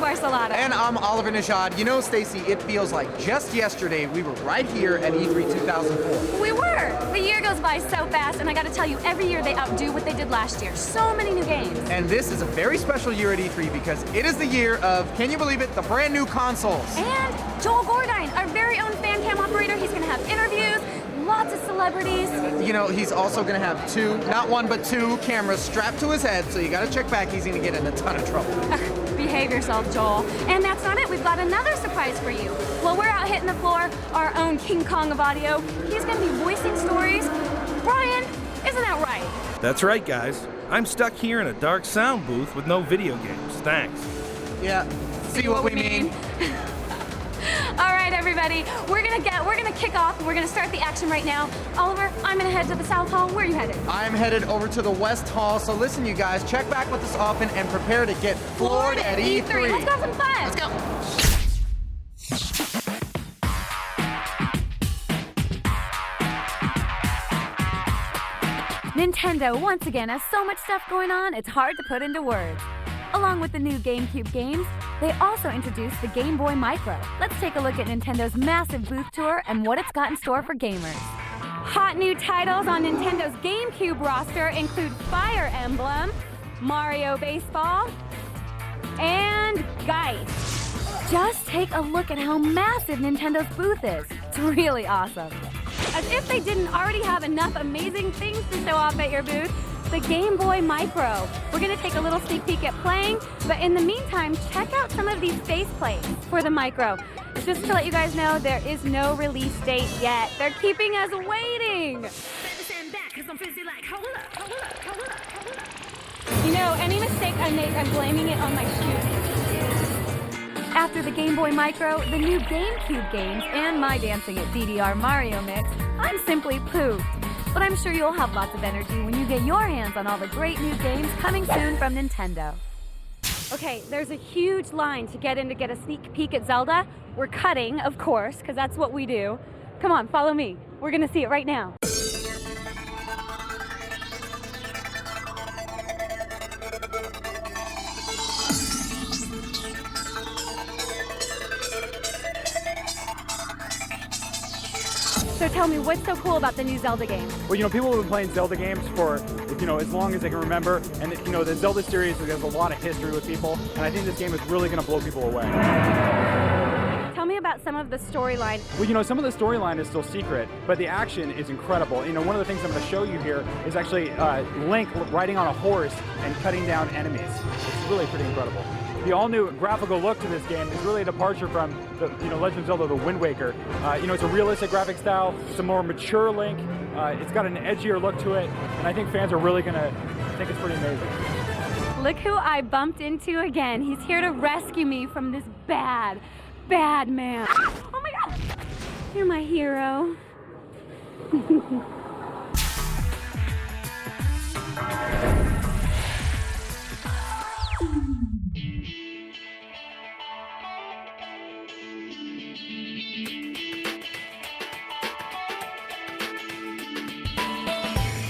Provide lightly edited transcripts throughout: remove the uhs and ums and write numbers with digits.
Barcelona. And I'm Oliver Najad. You know, Stacy, it feels like just yesterday we were right here at E3 2004. We were. The year goes by so fast, and I gotta tell you, every year they outdo what they did last year. So many new games. And this is a very special year at E3 because it is the year of, can you believe it, the brand new consoles. And Joel Gordine, our very own fan cam operator, he's gonna have interviews, lots of celebrities. You know, he's also gonna have two, not one, but two cameras strapped to his head, so you gotta check back. He's gonna get in a ton of trouble. Behave yourself, Joel. And that's not it. We've got another surprise for you. While we're out hitting the floor, our own King Kong of audio, he's gonna be voicing stories. Brian, isn't that right? That's right, guys. I'm stuck here in a dark sound booth with no video games. Thanks. Yeah, see what we mean. All right, everybody, we're gonna kick off. We're gonna start the action right now. Oliver, I'm gonna head to the South Hall. Where are you headed? I'm headed over to the West Hall. So listen, you guys, check back with us often and prepare to get floored at E3. Let's go have some fun. Let's go. Nintendo, once again, has so much stuff going on, it's hard to put into words. Along with the new GameCube games, they also introduced the Game Boy Micro. Let's take a look at Nintendo's massive booth tour and what it's got in store for gamers. Hot new titles on Nintendo's GameCube roster include Fire Emblem, Mario Baseball, and Geist. Just take a look at how massive Nintendo's booth is. It's really awesome. As if they didn't already have enough amazing things to show off at your booth, the Game Boy Micro. We're gonna take a little sneak peek at playing, but in the meantime, check out some of these faceplates for the Micro. Just to let you guys know, there is no release date yet. They're keeping us waiting. You know, any mistake I make, I'm blaming it on my shoes. After the Game Boy Micro, the new GameCube games, and my dancing at DDR Mario Mix, I'm simply pooped. But I'm sure you'll have lots of energy when you get your hands on all the great new games coming soon from Nintendo. Okay, there's a huge line to get in to get a sneak peek at Zelda. We're cutting, of course, because that's what we do. Come on, follow me. We're gonna see it right now. So tell me, what's so cool about the new Zelda game? Well, you know, people have been playing Zelda games for, you know, as long as they can remember. And, you know, the Zelda series has a lot of history with people. And I think this game is really going to blow people away. Tell me about some of the storyline. Well, you know, some of the storyline is still secret, but the action is incredible. You know, one of the things I'm going to show you here is actually Link riding on a horse and cutting down enemies. It's really pretty incredible. The all-new graphical look to this game is really a departure from the, you know, Legend of Zelda: The Wind Waker. You know, it's a realistic graphic style. It's a more mature Link. It's got an edgier look to it, and I think fans are really gonna think it's pretty amazing. Look who I bumped into again. He's here to rescue me from this bad, bad man. Oh my God! You're my hero.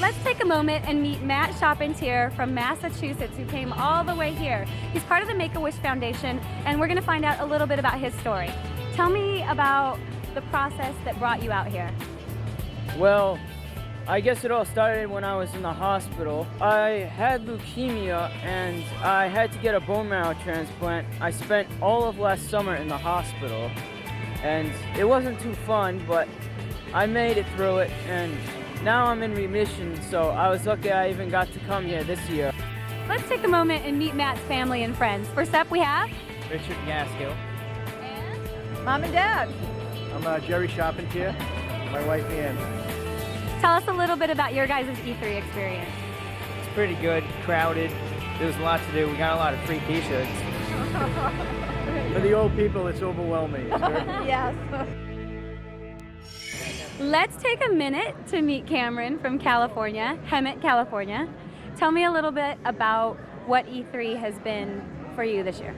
Let's take a moment and meet Matt Charpentier from Massachusetts, who came all the way here. He's part of the Make-A-Wish Foundation, and we're going to find out a little bit about his story. Tell me about the process that brought you out here. Well, I guess it all started when I was in the hospital. I had leukemia and I had to get a bone marrow transplant. I spent all of last summer in the hospital, and it wasn't too fun, but I made it through it, and now I'm in remission, so I was lucky I even got to come here this year. Let's take a moment and meet Matt's family and friends. First up, we have Richard Gaskill. and Mom and Dad. I'm Jerry Charpentier, my wife Ann. tell us a little bit about your guys' E3 experience. It's pretty good, crowded. There was a lot to do. We got a lot of free t-shirts. For the old people, it's overwhelming. Yes. Let's take a minute to meet Cameron from California, Hemet, California. Tell me a little bit about what E3 has been for you this year.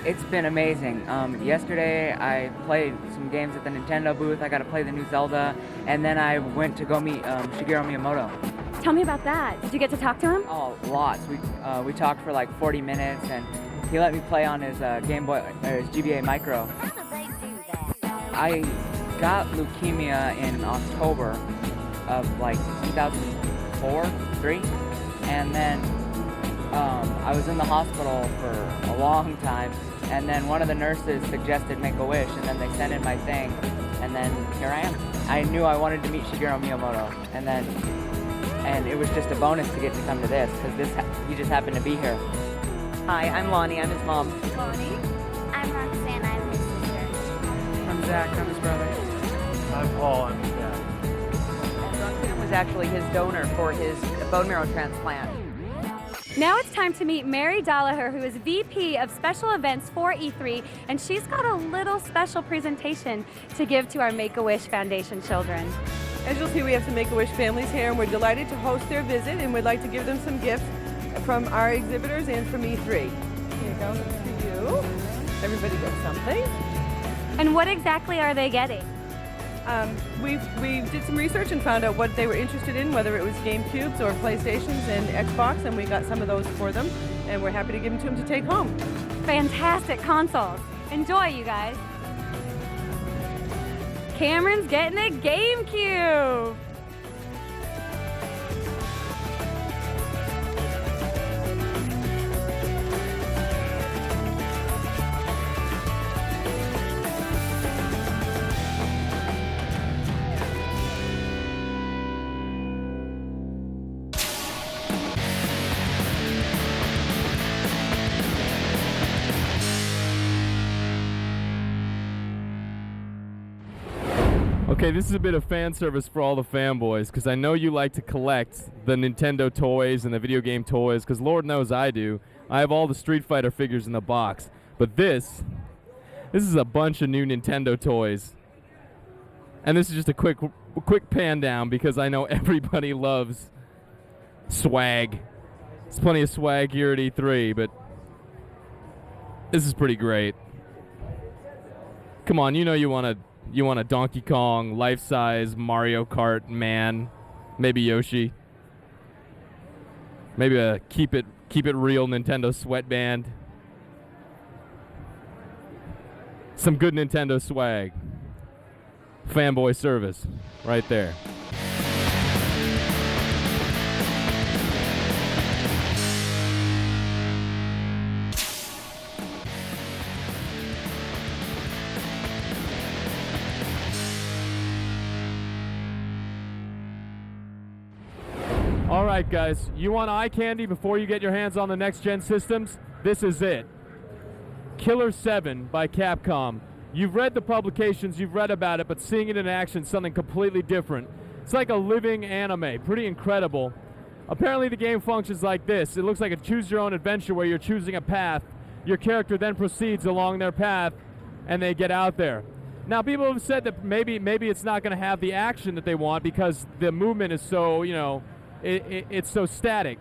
It's been amazing. Yesterday I played some games at the Nintendo booth. I got to play the new Zelda, and then I went to go meet Shigeru Miyamoto. Tell me about that. Did you get to talk to him? Oh, lots. We talked for like 40 minutes, and he let me play on his Game Boy, or his GBA Micro. How do they do that? I got leukemia in October of like 2004, 3, and then I was in the hospital for a long time, and then one of the nurses suggested Make-A-Wish, and then they sent in my thing, and then here I am. I knew I wanted to meet Shigeru Miyamoto, and it was just a bonus to get to come to this, because he just happened to be here. Hi, I'm Lonnie. I'm his mom. Bonnie? I'm Roxanne, I'm his sister. I'm Zach. I'm his brother. I'm Paul. I'm his dad. And Roxanne was actually his donor for his bone marrow transplant. Now it's time to meet Mary Dollaher, who is VP of Special Events for E3, and she's got a little special presentation to give to our Make-A-Wish Foundation children. As you'll see, we have some Make-A-Wish families here, and we're delighted to host their visit, and we'd like to give them some gifts from our exhibitors and from E3. Here goes to you. Everybody gets something. And what exactly are they getting? We did some research and found out what they were interested in, whether it was GameCubes or PlayStations and Xbox, and we got some of those for them, and we're happy to give them to them to take home. Fantastic consoles. Enjoy, you guys. Cameron's getting a GameCube. Okay, this is a bit of fan service for all the fanboys, because I know you like to collect the Nintendo toys and the video game toys, because Lord knows I do. I have all the Street Fighter figures in the box. But this is a bunch of new Nintendo toys. And this is just a quick pan down, because I know everybody loves swag. There's plenty of swag here at E3, but this is pretty great. Come on, you know you want a Donkey Kong, life-size Mario Kart man, maybe Yoshi, maybe a keep it real Nintendo sweatband, some good Nintendo swag, fanboy service, right there. Alright guys, you want eye candy before you get your hands on the next-gen systems? This is it. Killer 7 by Capcom. You've read the publications, you've read about it, but seeing it in action is something completely different. It's like a living anime, pretty incredible. Apparently the game functions like this. It looks like a choose-your-own-adventure where you're choosing a path. Your character then proceeds along their path, and they get out there. Now, people have said that maybe it's not going to have the action that they want because the movement is so, it's so static.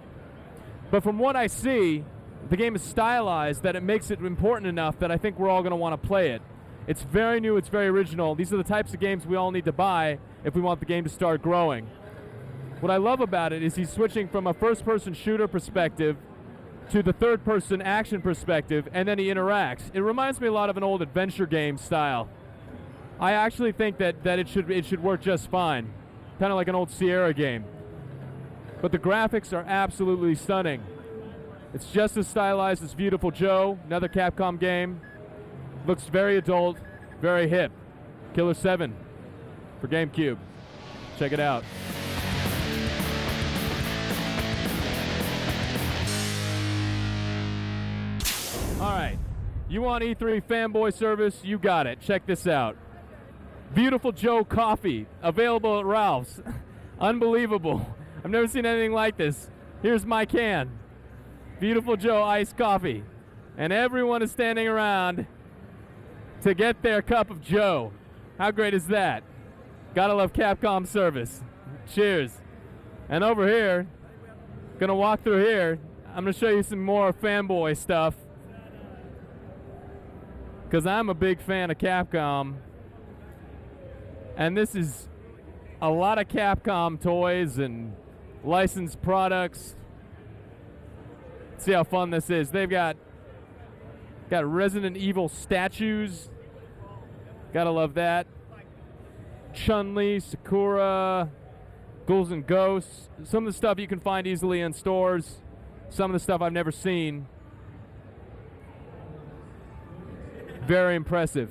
But from what I see, the game is stylized that it makes it important enough that I think we're all going to want to play it. It's very new, it's very original. These are the types of games we all need to buy if we want the game to start growing. What I love about it is he's switching from a first-person shooter perspective to the third-person action perspective, and then he interacts. It reminds me a lot of an old adventure game style. I actually think that it should work just fine, kind of like an old Sierra game. But the graphics are absolutely stunning. It's just as stylized as Beautiful Joe, another Capcom game. Looks very adult, very hip. Killer 7 for GameCube. Check it out. All right, you want E3 fanboy service? You got it. Check this out. Beautiful Joe coffee, available at Ralph's. Unbelievable. I've never seen anything like this. Here's my can. Beautiful Joe iced coffee. And everyone is standing around to get their cup of Joe. How great is that? Gotta love Capcom service. Cheers. And over here, gonna walk through here. I'm gonna show you some more fanboy stuff, because I'm a big fan of Capcom. And this is a lot of Capcom toys and licensed products. See how fun this is. They've got Got Resident Evil statues. Gotta love that. Chun-Li, Sakura, Ghouls and Ghosts. Some of the stuff you can find easily in stores. Some of the stuff I've never seen. Very impressive.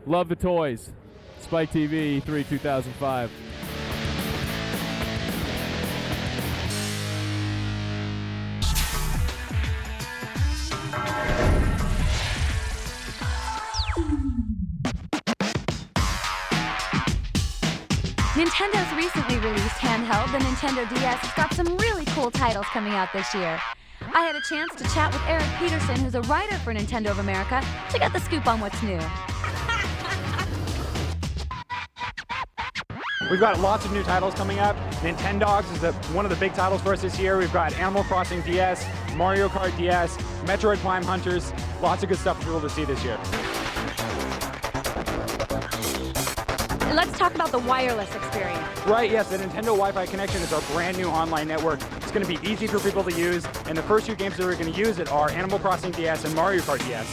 Love the toys. Spike TV E3 2005. Nintendo's recently released handheld, the Nintendo DS, has got some really cool titles coming out this year. I had a chance to chat with Eric Peterson, who's a writer for Nintendo of America, to get the scoop on what's new. We've got lots of new titles coming up. Nintendogs is one of the big titles for us this year. We've got Animal Crossing DS, Mario Kart DS, Metroid Prime Hunters. Lots of good stuff for people to see this year. Let's talk about the wireless experience. Right, yes, the Nintendo Wi-Fi connection is our brand new online network. It's going to be easy for people to use, and the first 2 games that are going to use it are Animal Crossing DS and Mario Kart DS.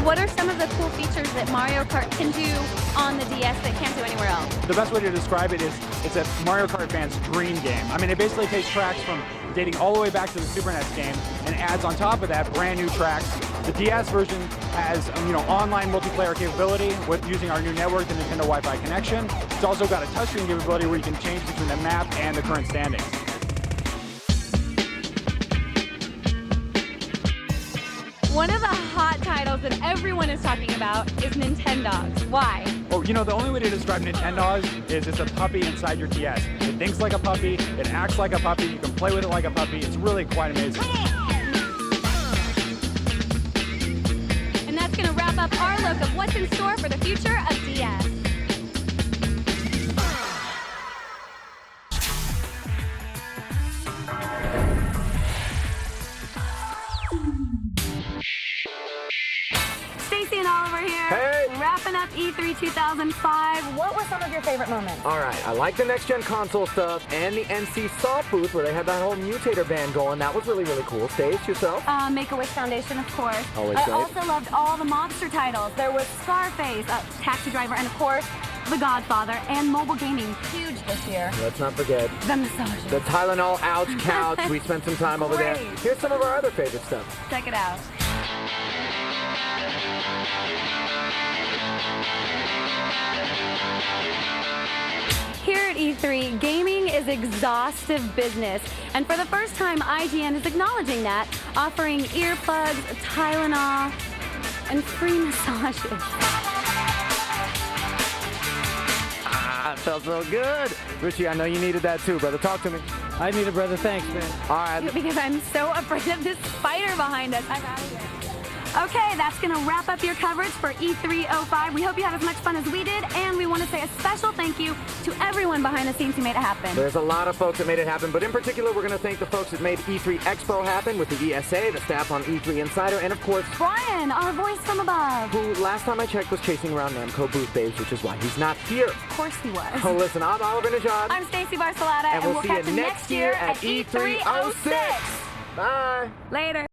What are some of the cool features that Mario Kart can do on the DS that can't do anywhere else? The best way to describe it is it's a Mario Kart fan's dream game. I mean, it basically takes tracks from dating all the way back to the Super NES game and adds on top of that brand new tracks. The DS version has online multiplayer capability with using our new network, the Nintendo Wi-Fi connection. It's also got a touchscreen capability where you can change between the map and the current standings. One of the hot titles that everyone is talking about is Nintendogs. Why? Oh, the only way to describe Nintendogs is it's a puppy inside your DS. It thinks like a puppy, it acts like a puppy, you can play with it like a puppy. It's really quite amazing. And that's going to wrap up our look of what's in store for the future of DS. Stacy and Oliver here. Hey! Wrapping up E3 2005. What were some of your favorite moments? All right, I like the next-gen console stuff and the NC Soft booth where they had that whole mutator band going. That was really, really cool. Stace, yourself? Make-A-Wish Foundation, of course. Always I great. also loved all the mobster titles. There was Scarface, Taxi Driver, and of course, The Godfather, and mobile gaming. Huge this year. Let's not forget The massages. the Tylenol Ouch Couch. We spent some time over there. Great. Here's some of our other favorite stuff. Check it out. Here at E3, gaming is exhaustive business, and for the first time, IGN is acknowledging that, offering earplugs, Tylenol, and free massages. Ah, it felt so good. Richie, I know you needed that too, brother. Talk to me. I need a brother, thanks, man. All right. Because I'm so afraid of this spider behind us. I'm out of here. Okay, that's going to wrap up your coverage for E305. We hope you had as much fun as we did, and we want to say a special thank you to everyone behind the scenes who made it happen. There's a lot of folks that made it happen, but in particular, we're going to thank the folks that made E3 Expo happen with the ESA, the staff on E3 Insider, and of course, Brian, our voice from above. who last time I checked was chasing around Namco booth babes, which is why he's not here. Of course he was. Oh, listen, I'm Oliver Najad. I'm Stacy Barcelata, and we'll see catch you next year at E306. Bye. Later.